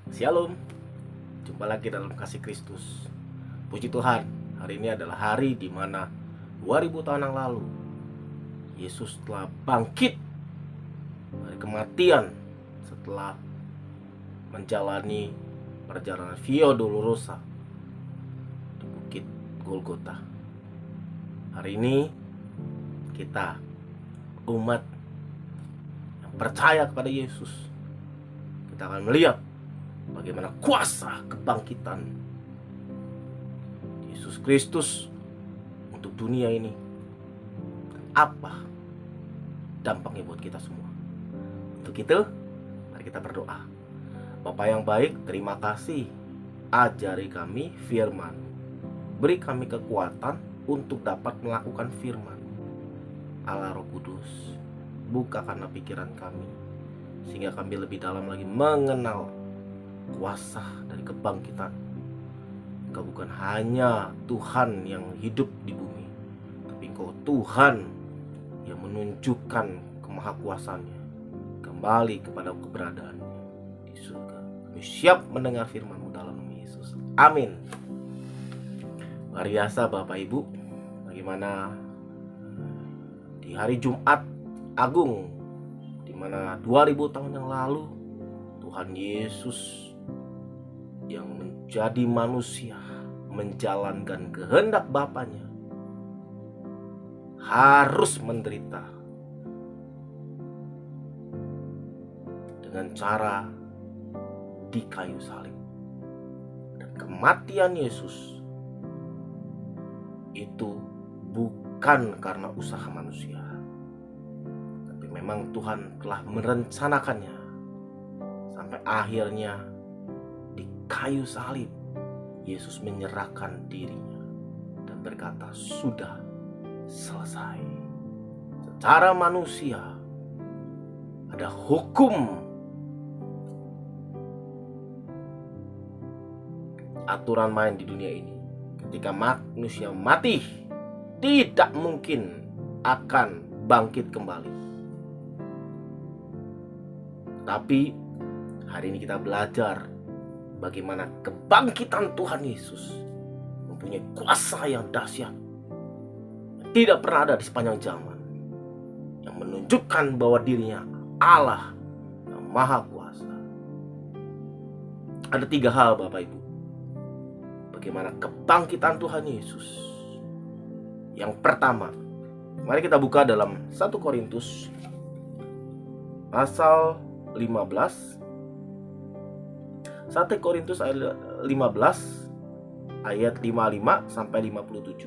Shalom, jumpa lagi dalam kasih Kristus. Puji Tuhan, hari ini adalah hari di mana 2000 tahun yang lalu Yesus telah bangkit dari kematian setelah menjalani perjalanan Via Dolorosa di Bukit Golgota. Hari ini kita umat yang percaya kepada Yesus, kita akan melihat bagaimana kuasa kebangkitan Yesus Kristus untuk dunia ini, dan apa dampaknya buat kita semua. Untuk itu, mari kita berdoa. Bapa yang baik, terima kasih. Ajari kami firman, beri kami kekuatan untuk dapat melakukan firman. Allah Roh Kudus, bukakanlah pikiran kami, sehingga kami lebih dalam lagi mengenal kuasa dari kebangkitan. Engkau bukan hanya Tuhan yang hidup di bumi, tapi Engkau Tuhan yang menunjukkan kemahakuasaannya kembali kepada keberadaannya di surga. Kami siap mendengar firman-Mu dalam nama Yesus. Amin. Luar biasa Bapak Ibu, bagaimana di hari Jumat Agung, di mana 2000 tahun yang lalu Tuhan Yesus yang menjadi manusia, menjalankan kehendak Bapanya, harus menderita dengan cara di kayu salib. Dan kematian Yesus itu bukan karena usaha manusia, tapi memang Tuhan telah merencanakannya sampai akhirnya di kayu salib Yesus menyerahkan dirinya dan berkata, sudah selesai. Secara manusia ada hukum, aturan main di dunia ini. Ketika manusia mati, tidak mungkin akan bangkit kembali. Tapi hari ini kita belajar bagaimana kebangkitan Tuhan Yesus mempunyai kuasa yang dahsyat, yang tidak pernah ada di sepanjang zaman, yang menunjukkan bahwa dirinya Allah yang Maha Kuasa. Ada 3 hal Bapak Ibu, bagaimana kebangkitan Tuhan Yesus. Yang pertama, mari kita buka dalam 1 Korintus pasal 15. 1 Korintus ayat 15 ayat 55 sampai 57.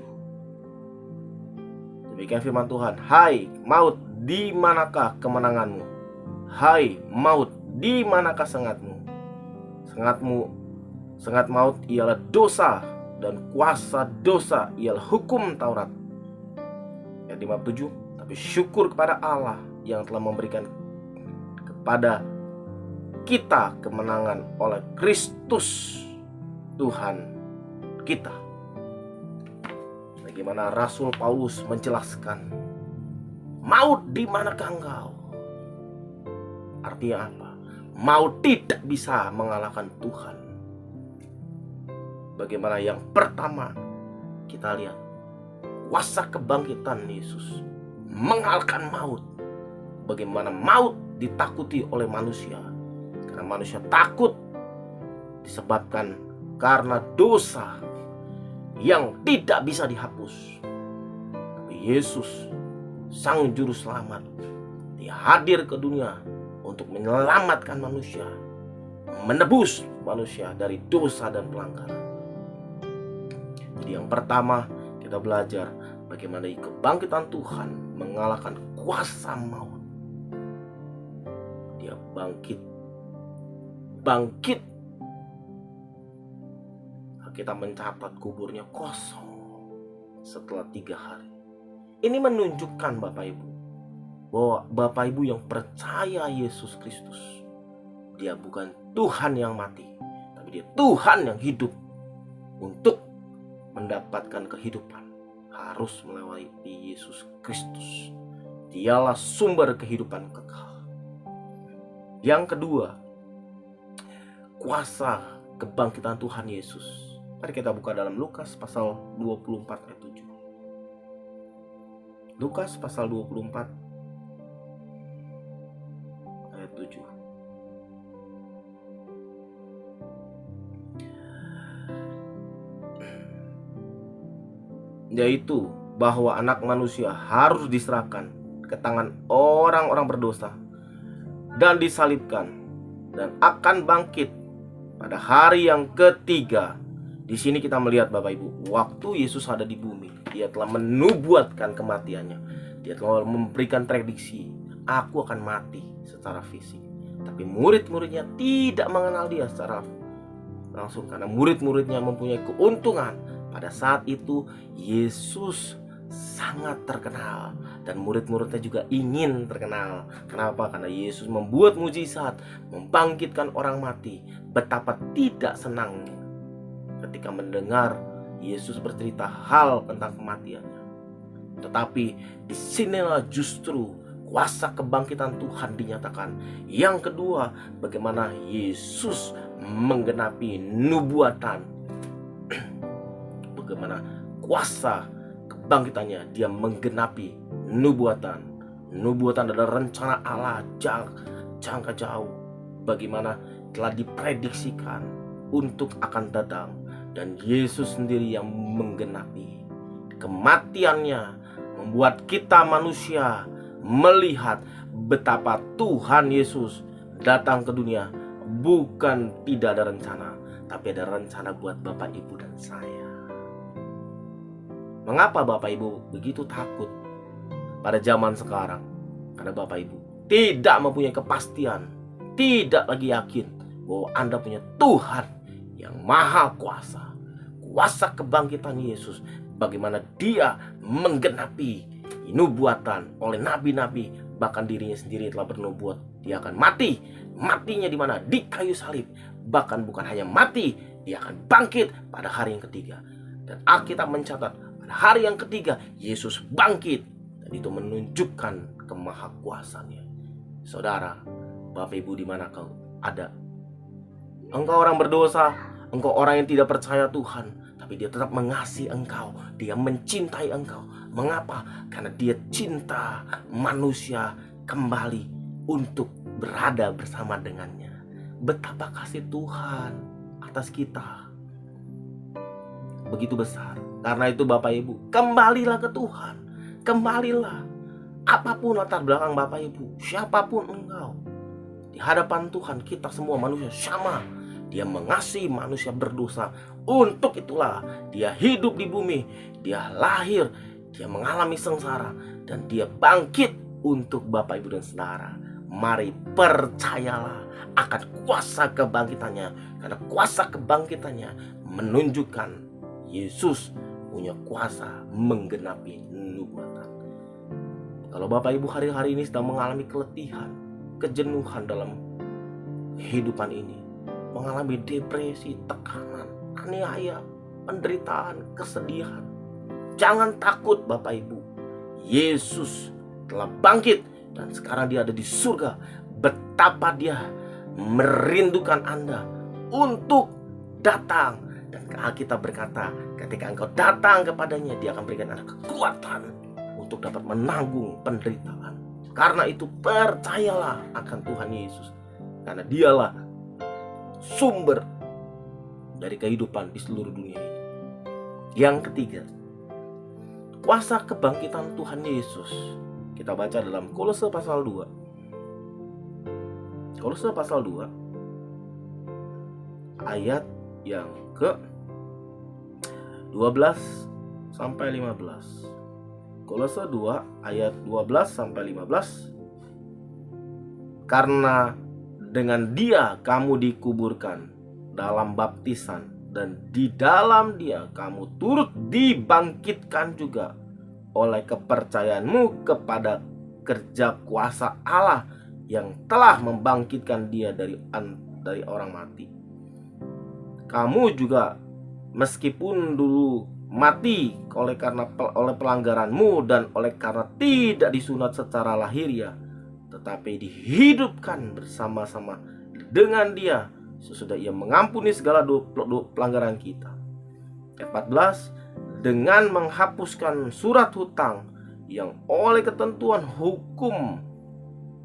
Demikian firman Tuhan. Hai maut, di manakah kemenanganmu? Hai maut, di manakah sengatmu? Sengat maut ialah dosa, dan kuasa dosa ialah hukum Taurat. Ayat 57. Tapi syukur kepada Allah yang telah memberikan kepada kita kemenangan oleh Kristus Tuhan kita. Bagaimana Rasul Paulus menjelaskan, maut di manakah engkau? Artinya apa? Maut tidak bisa mengalahkan Tuhan. Bagaimana yang pertama kita lihat, kuasa kebangkitan Yesus mengalahkan maut. Bagaimana maut ditakuti oleh manusia, karena manusia takut disebabkan karena dosa yang tidak bisa dihapus. Tapi Yesus, Sang Juru Selamat, Dia hadir ke dunia untuk menyelamatkan manusia, menebus manusia dari dosa dan pelanggaran. Jadi yang pertama kita belajar bagaimana kebangkitan Tuhan mengalahkan kuasa maut. Dia bangkit. Kita mencatat kuburnya kosong setelah 3 hari. Ini menunjukkan Bapak Ibu, bahwa Bapak Ibu yang percaya Yesus Kristus, Dia bukan Tuhan yang mati, tapi Dia Tuhan yang hidup. Untuk mendapatkan kehidupan harus melalui Yesus Kristus. Dialah sumber kehidupan kekal. Yang kedua, kuasa kebangkitan Tuhan Yesus. Mari kita buka dalam Lukas pasal 24 ayat 7. Lukas pasal 24 ayat 7. Yaitu bahwa anak manusia harus diserahkan ke tangan orang-orang berdosa dan disalibkan dan akan bangkit pada hari yang ketiga. Di sini kita melihat Bapak Ibu, waktu Yesus ada di bumi, dia telah menubuatkan kematiannya. Dia telah memberikan prediksi, aku akan mati secara fisik. Tapi murid-muridnya tidak mengenal dia secara langsung, karena murid-muridnya mempunyai keuntungan. Pada saat itu Yesus sangat terkenal dan murid-muridnya juga ingin terkenal. Kenapa? Karena Yesus membuat mujizat, membangkitkan orang mati. Betapa tidak senangnya ketika mendengar Yesus bercerita hal tentang kematiannya. Tetapi disinilah justru kuasa kebangkitan Tuhan dinyatakan. Yang kedua, bagaimana Yesus menggenapi nubuatan. Bagaimana kuasa kebangkitannya, dia menggenapi nubuatan. Nubuatan adalah rencana Allah jangka jauh, bagaimana telah diprediksikan untuk akan datang, dan Yesus sendiri yang menggenapi. Kematiannya membuat kita manusia melihat betapa Tuhan Yesus datang ke dunia bukan tidak ada rencana, tapi ada rencana buat Bapak Ibu dan saya. Mengapa Bapak Ibu begitu takut pada zaman sekarang? Karena Bapak Ibu tidak mempunyai kepastian, tidak lagi yakin bahwa Anda punya Tuhan yang maha kuasa. Kuasa kebangkitan Yesus, bagaimana dia menggenapi nubuatan oleh nabi-nabi. Bahkan dirinya sendiri telah bernubuat dia akan mati. Matinya di mana? Di kayu salib. Bahkan bukan hanya mati, dia akan bangkit pada hari yang ketiga. Dan Alkitab mencatat pada hari yang ketiga Yesus bangkit, dan itu menunjukkan kemahakuasaannya. Saudara, Bapak Ibu, di mana kau ada? Engkau orang berdosa, engkau orang yang tidak percaya Tuhan, tapi dia tetap mengasihi engkau, dia mencintai engkau. Mengapa? Karena dia cinta manusia kembali untuk berada bersama dengannya. Betapa kasih Tuhan atas kita begitu besar. Karena itu Bapak Ibu, kembalilah ke Tuhan. Kembalilah. Apapun latar belakang Bapak Ibu, siapapun engkau, di hadapan Tuhan kita semua manusia sama. Dia mengasihi manusia berdosa. Untuk itulah dia hidup di bumi, dia lahir, dia mengalami sengsara, dan dia bangkit untuk Bapak Ibu dan Saudara. Mari percayalah akan kuasa kebangkitannya, karena kuasa kebangkitannya menunjukkan Yesus punya kuasa menggenapi nubuatan. Kalau Bapak Ibu hari-hari ini sedang mengalami keletihan, kejenuhan dalam kehidupan ini, mengalami depresi, tekanan, aniaya, penderitaan, kesedihan, jangan takut Bapak Ibu. Yesus telah bangkit dan sekarang dia ada di surga. Betapa dia merindukan Anda untuk datang. Dan Alkitab berkata, ketika engkau datang kepadanya, dia akan berikan Anda kekuatan untuk dapat menanggung penderitaan. Karena itu percayalah akan Tuhan Yesus, karena dialah sumber dari kehidupan di seluruh dunia ini. Yang ketiga, kuasa kebangkitan Tuhan Yesus. Kita baca dalam Kolose pasal 2. Kolose pasal 2 ayat yang ke 12 sampai 15. Kolose 2 ayat 12 sampai 15. Karena dengan dia kamu dikuburkan dalam baptisan, dan di dalam dia kamu turut dibangkitkan juga oleh kepercayaanmu kepada kerja kuasa Allah yang telah membangkitkan dia dari orang mati. Kamu juga meskipun dulu mati oleh pelanggaranmu dan oleh karena tidak disunat secara lahiriah, tetapi dihidupkan bersama-sama dengan dia sesudah ia mengampuni segala pelanggaran kita. Ayat 14, dengan menghapuskan surat hutang yang oleh ketentuan hukum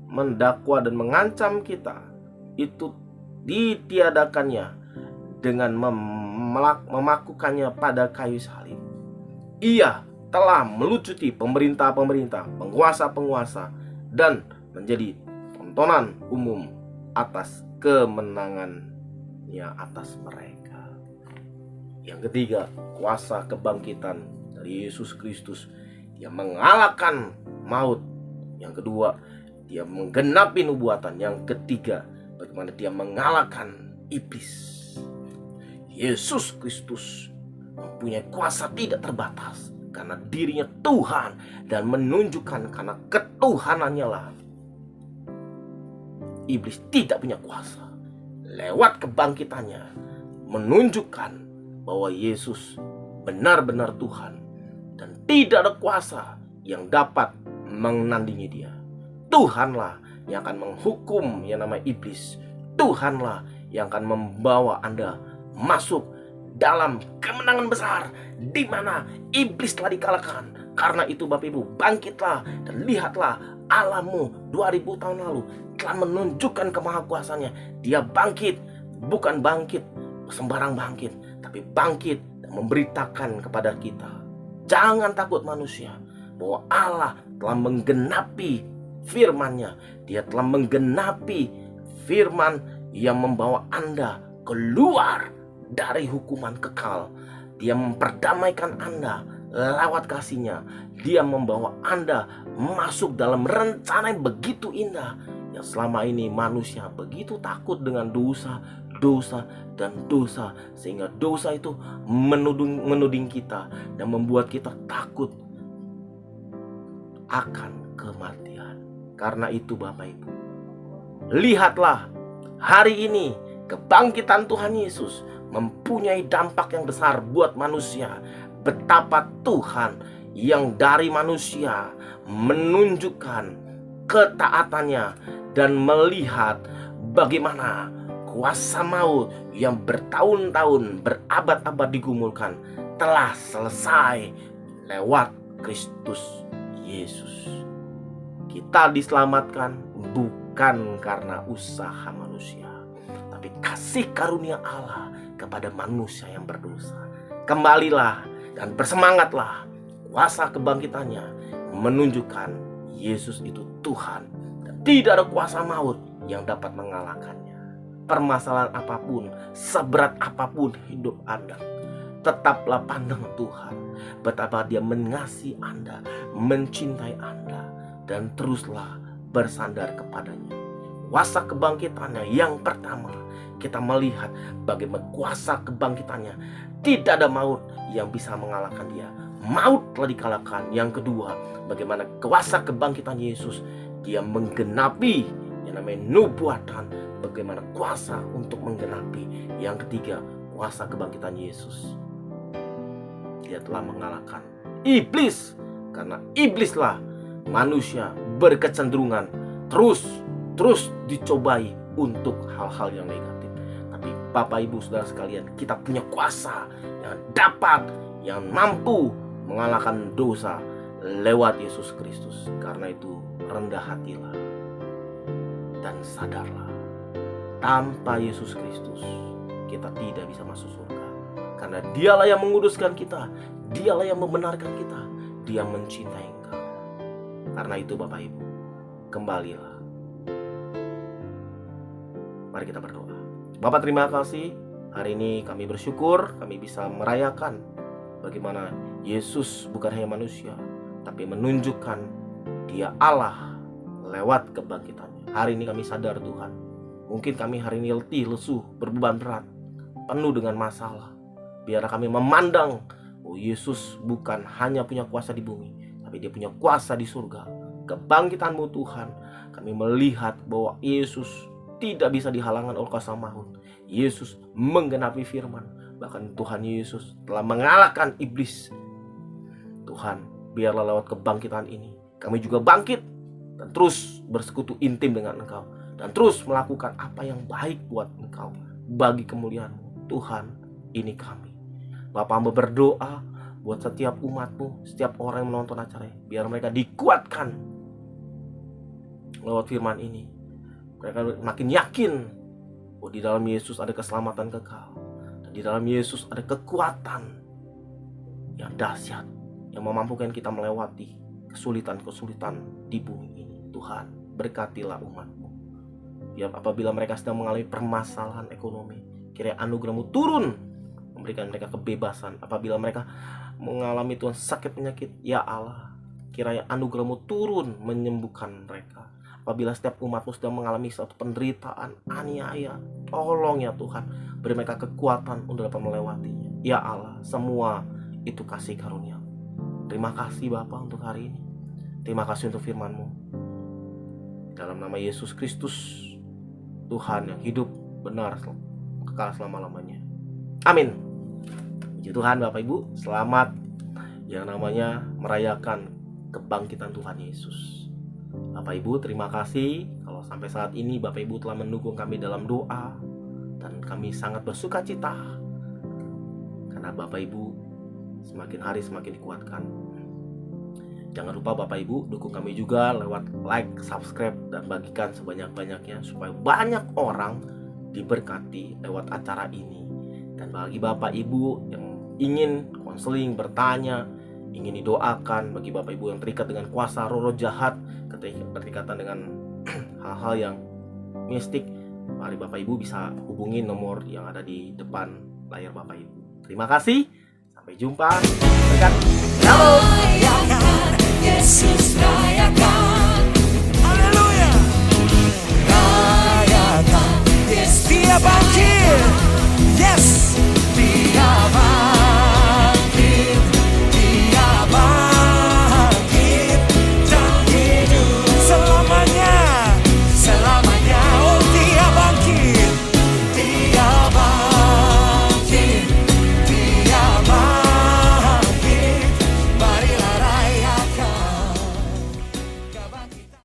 mendakwa dan mengancam kita, itu ditiadakannya dengan memakukannya pada kayu salib. Ia telah melucuti pemerintah-pemerintah, penguasa-penguasa, dan menjadi tontonan umum atas kemenangannya atas mereka. Yang ketiga, kuasa kebangkitan dari Yesus Kristus. Dia mengalahkan maut. Yang kedua, dia menggenapi nubuatan. Yang ketiga, bagaimana dia mengalahkan iblis. Yesus Kristus mempunyai kuasa tidak terbatas karena dirinya Tuhan, dan menunjukkan karena ketuhanannya lah iblis tidak punya kuasa. Lewat kebangkitannya menunjukkan bahwa Yesus benar-benar Tuhan dan tidak ada kuasa yang dapat menandingi dia. Tuhanlah yang akan menghukum yang namanya iblis. Tuhanlah yang akan membawa Anda masuk dalam kemenangan besar di mana iblis telah dikalahkan. Karena itu Bapak Ibu, bangkitlah dan lihatlah Allahmu 2000 tahun lalu telah menunjukkan kemahakuasaannya. Dia bangkit, bukan bangkit sembarang bangkit, tapi bangkit dan memberitakan kepada kita, jangan takut manusia, bahwa Allah telah menggenapi firman-Nya. Dia telah menggenapi firman yang membawa Anda keluar dari hukuman kekal. Dia memperdamaikan Anda lewat kasih-Nya. Dia membawa Anda masuk dalam rencana yang begitu indah, yang selama ini manusia begitu takut dengan dosa, dan dosa, sehingga dosa itu menuding kita dan membuat kita takut akan kematian. Karena itu Bapak Ibu, lihatlah hari ini kebangkitan Tuhan Yesus mempunyai dampak yang besar buat manusia. Betapa Tuhan yang dari manusia menunjukkan ketaatannya dan melihat bagaimana kuasa maut yang bertahun-tahun, berabad-abad digumulkan telah selesai lewat Kristus Yesus. Kita diselamatkan bukan karena usaha manusia, tapi kasih karunia Allah kepada manusia yang berdosa. Kembalilah dan bersemangatlah. Kuasa kebangkitannya menunjukkan Yesus itu Tuhan, dan tidak ada kuasa maut yang dapat mengalahkannya. Permasalahan apapun, seberat apapun hidup Anda, tetaplah pandang Tuhan, betapa Dia mengasihi Anda, mencintai Anda, dan teruslah bersandar kepadanya. Kuasa kebangkitannya yang pertama, kita melihat bagaimana kuasa kebangkitannya, tidak ada maut yang bisa mengalahkan Dia. Maut telah dikalahkan. Yang kedua, bagaimana kuasa kebangkitan Yesus, Dia menggenapi yang namanya nubuatan, bagaimana kuasa untuk menggenapi. Yang ketiga, kuasa kebangkitan Yesus, Dia telah mengalahkan iblis. Karena iblislah manusia berkecenderungan terus dicobai untuk hal-hal yang negatif. Tapi Bapak Ibu Saudara sekalian, kita punya kuasa yang dapat, yang mampu mengalahkan dosa lewat Yesus Kristus. Karena itu rendah hatilah dan sadarlah, tanpa Yesus Kristus kita tidak bisa masuk surga. Karena Dialah yang menguduskan kita, Dialah yang membenarkan kita, Dia mencintai engkau. Karena itu Bapak Ibu, kembalilah. Mari kita berdoa. Bapak, terima kasih. Hari ini kami bersyukur kami bisa merayakan bagaimana Yesus bukan hanya manusia, tapi menunjukkan Dia Allah lewat kebangkitannya. Hari ini kami sadar Tuhan, mungkin kami hari ini letih, lesu, berbeban berat, penuh dengan masalah. Biarlah kami memandang, oh Yesus bukan hanya punya kuasa di bumi, tapi Dia punya kuasa di surga. Kebangkitan-Mu Tuhan, kami melihat bahwa Yesus tidak bisa dihalangan oleh kuasa maut. Yesus menggenapi firman. Bahkan Tuhan Yesus telah mengalahkan iblis. Tuhan, biarlah lewat kebangkitan ini kami juga bangkit dan terus bersekutu intim dengan Engkau, dan terus melakukan apa yang baik buat Engkau bagi kemuliaan-Mu. Tuhan, ini kami. Bapa, hamba berdoa buat setiap umat-Mu, setiap orang yang menonton acara ini, biar mereka dikuatkan lewat firman ini. Mereka makin yakin bahwa di dalam Yesus ada keselamatan kekal, dan di dalam Yesus ada kekuatan yang dahsyat yang memampukan kita melewati kesulitan-kesulitan di bumi ini. Tuhan, berkatilah umat-Mu. Ya, apabila mereka sedang mengalami permasalahan ekonomi, kiranya anugerah-Mu turun, memberikan mereka kebebasan. Apabila mereka mengalami Tuhan sakit penyakit, ya Allah, kiranya anugerah-Mu turun menyembuhkan mereka. Apabila setiap umat-Mu sedang mengalami suatu penderitaan, aniaya, tolong ya Tuhan, beri mereka kekuatan untuk dapat melewatinya. Ya Allah, semua itu kasih karunia. Terima kasih Bapa untuk hari ini. Terima kasih untuk firman-Mu. Dalam nama Yesus Kristus, Tuhan yang hidup, benar, kekal selama-lamanya. Amin. Puji Tuhan Bapak Ibu, selamat yang namanya merayakan kebangkitan Tuhan Yesus. Bapak Ibu, terima kasih kalau sampai saat ini Bapak Ibu telah mendukung kami dalam doa, dan kami sangat bersuka cita karena Bapak Ibu semakin hari semakin dikuatkan. Jangan lupa Bapak Ibu dukung kami juga lewat like, subscribe, dan bagikan sebanyak-banyaknya supaya banyak orang diberkati lewat acara ini. Dan bagi Bapak Ibu yang ingin konseling, bertanya, ingin didoakan, bagi Bapak Ibu yang terikat dengan kuasa roh jahat, berikatan dengan hal-hal yang mistik, mari Bapak Ibu bisa hubungi nomor yang ada di depan layar Bapak Ibu. Terima kasih, sampai jumpa. Berkat. Halo. Yesus